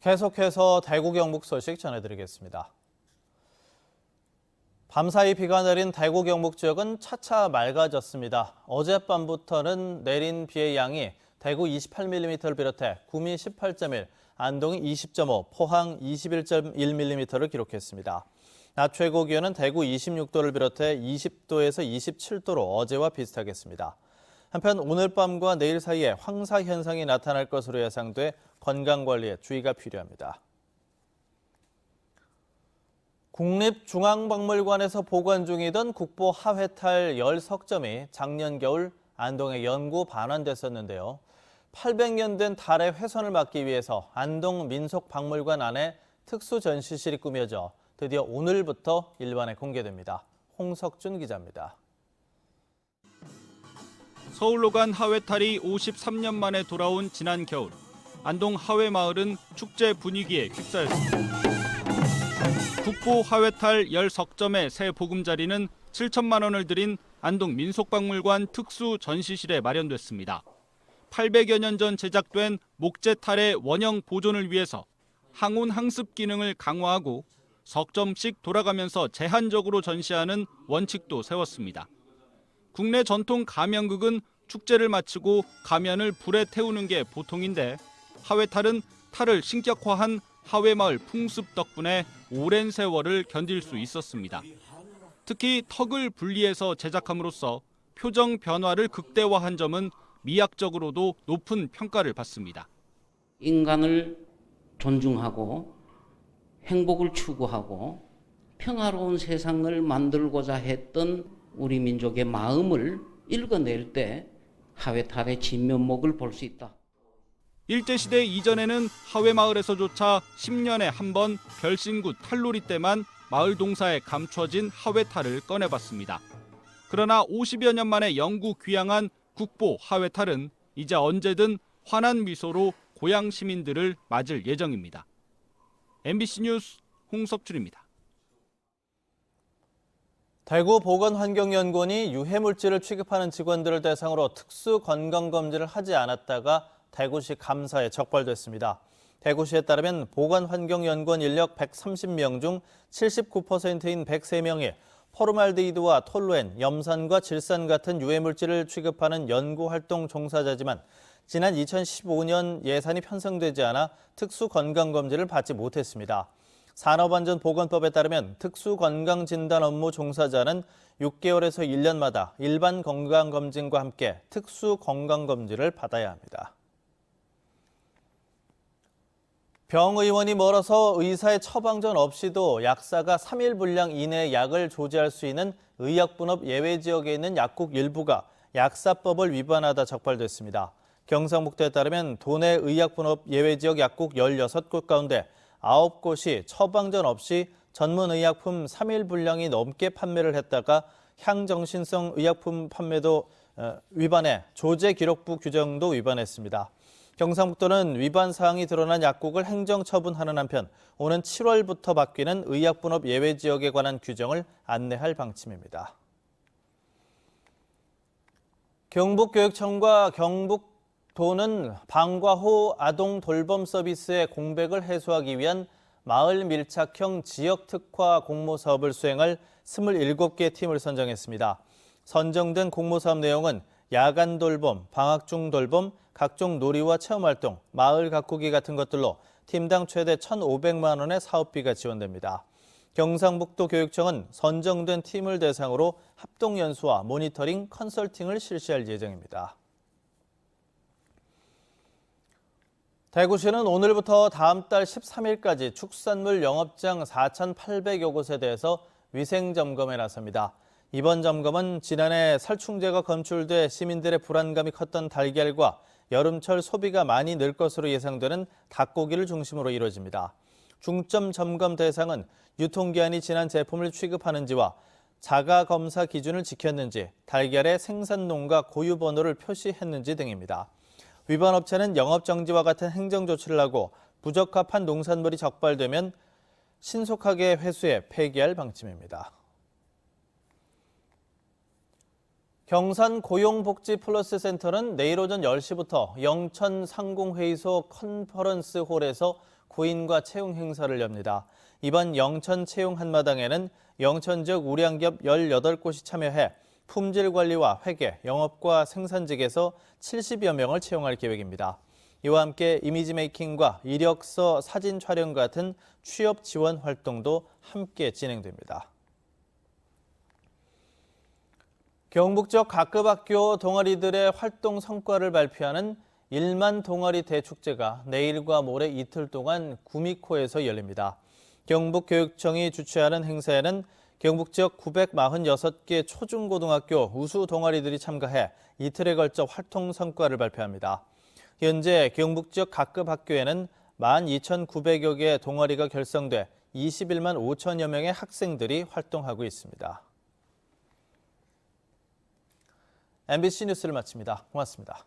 계속해서 대구 경북 소식 전해드리겠습니다. 밤사이 비가 내린 대구 경북 지역은 차차 맑아졌습니다. 어젯밤부터는 내린 비의 양이 대구 28mm를 비롯해 구미 18.1, 안동이 20.5, 포항 21.1mm를 기록했습니다. 낮 최고 기온은 대구 26도를 비롯해 20도에서 27도로 어제와 비슷하겠습니다. 한편 오늘 밤과 내일 사이에 황사 현상이 나타날 것으로 예상돼 건강관리에 주의가 필요합니다. 국립중앙박물관에서 보관 중이던 국보 하회탈 10석점이 작년 겨울 안동에 연구 반환됐었는데요. 800년 된 달의 훼손을 막기 위해서 안동 민속박물관 안에 특수 전시실이 꾸며져 드디어 오늘부터 일반에 공개됩니다. 홍석준 기자입니다. 서울로 간 하회탈이 53년 만에 돌아온 지난 겨울, 안동 하회마을은 축제 분위기에 휩싸였습니다. 국보 하회탈 10석점의 새 보금자리는 7천만 원을 들인 안동 민속박물관 특수 전시실에 마련됐습니다. 800여 년 전 제작된 목재탈의 원형 보존을 위해서 항온 항습 기능을 강화하고 석점씩 돌아가면서 제한적으로 전시하는 원칙도 세웠습니다. 국내 전통 가면극은 축제를 마치고 가면을 불에 태우는 게 보통인데 하회탈은 탈을 신격화한 하회마을 풍습 덕분에 오랜 세월을 견딜 수 있었습니다. 특히 턱을 분리해서 제작함으로써 표정 변화를 극대화한 점은 미학적으로도 높은 평가를 받습니다. 인간을 존중하고 행복을 추구하고 평화로운 세상을 만들고자 했던 우리 민족의 마음을 읽어낼 때 하회탈의 진면목을 볼 수 있다. 일제시대 이전에는 하회마을에서조차 10년에 한 번 별신구 탈놀이 때만 마을 동사에 감춰진 하회탈을 꺼내봤습니다. 그러나 50여 년 만에 영구 귀향한 국보 하회탈은 이제 언제든 환한 미소로 고향 시민들을 맞을 예정입니다. MBC 뉴스 홍석준입니다. 대구 보건환경연구원이 유해물질을 취급하는 직원들을 대상으로 특수 건강검진을 하지 않았다가 대구시 감사에 적발됐습니다. 대구시에 따르면 보건환경연구원 인력 130명 중 79%인 103명이 포르말데히드와 톨루엔, 염산과 질산 같은 유해물질을 취급하는 연구활동 종사자지만 지난 2015년 예산이 편성되지 않아 특수건강검진을 받지 못했습니다. 산업안전보건법에 따르면 특수건강진단 업무 종사자는 6개월에서 1년마다 일반 건강검진과 함께 특수건강검진을 받아야 합니다. 병의원이 멀어서 의사의 처방전 없이도 약사가 3일 분량 이내의 약을 조제할 수 있는 의약분업 예외지역에 있는 약국 일부가 약사법을 위반하다 적발됐습니다. 경상북도에 따르면 도내 의약분업 예외지역 약국 16곳 가운데 9곳이 처방전 없이 전문의약품 3일 분량이 넘게 판매를 했다가 향정신성 의약품 판매도 위반해 조제기록부 규정도 위반했습니다. 경상북도는 위반 사항이 드러난 약국을 행정처분하는 한편 오는 7월부터 바뀌는 의약분업 예외지역에 관한 규정을 안내할 방침입니다. 경북교육청과 경북도는 방과후 아동 돌봄 서비스의 공백을 해소하기 위한 마을 밀착형 지역 특화 공모 사업을 수행할 27개 팀을 선정했습니다. 선정된 공모 사업 내용은 야간 돌봄, 방학 중 돌봄, 각종 놀이와 체험활동, 마을 가꾸기 같은 것들로 팀당 최대 1,500만 원의 사업비가 지원됩니다. 경상북도 교육청은 선정된 팀을 대상으로 합동연수와 모니터링, 컨설팅을 실시할 예정입니다. 대구시는 오늘부터 다음 달 13일까지 축산물 영업장 4,800여 곳에 대해서 위생점검에 나섭니다. 이번 점검은 지난해 살충제가 검출돼 시민들의 불안감이 컸던 달걀과 여름철 소비가 많이 늘 것으로 예상되는 닭고기를 중심으로 이루어집니다. 중점 점검 대상은 유통기한이 지난 제품을 취급하는지와 자가검사 기준을 지켰는지, 달걀의 생산농가 고유번호를 표시했는지 등입니다. 위반 업체는 영업정지와 같은 행정조치를 하고 부적합한 농산물이 적발되면 신속하게 회수해 폐기할 방침입니다. 경산 고용복지플러스센터는 내일 오전 10시부터 영천 상공회의소 컨퍼런스 홀에서 구인과 채용 행사를 엽니다. 이번 영천 채용 한마당에는 영천 지역 우량기업 18곳이 참여해 품질 관리와 회계, 영업과 생산직에서 70여 명을 채용할 계획입니다. 이와 함께 이미지 메이킹과 이력서 사진 촬영 같은 취업 지원 활동도 함께 진행됩니다. 경북 지역 각급 학교 동아리들의 활동 성과를 발표하는 1만 동아리 대축제가 내일과 모레 이틀 동안 구미코에서 열립니다. 경북교육청이 주최하는 행사에는 경북 지역 946개 초중고등학교 우수 동아리들이 참가해 이틀에 걸쳐 활동 성과를 발표합니다. 현재 경북 지역 각급 학교에는 12,900여 개의 동아리가 결성돼 21만 5천여 명의 학생들이 활동하고 있습니다. MBC 뉴스를 마칩니다. 고맙습니다.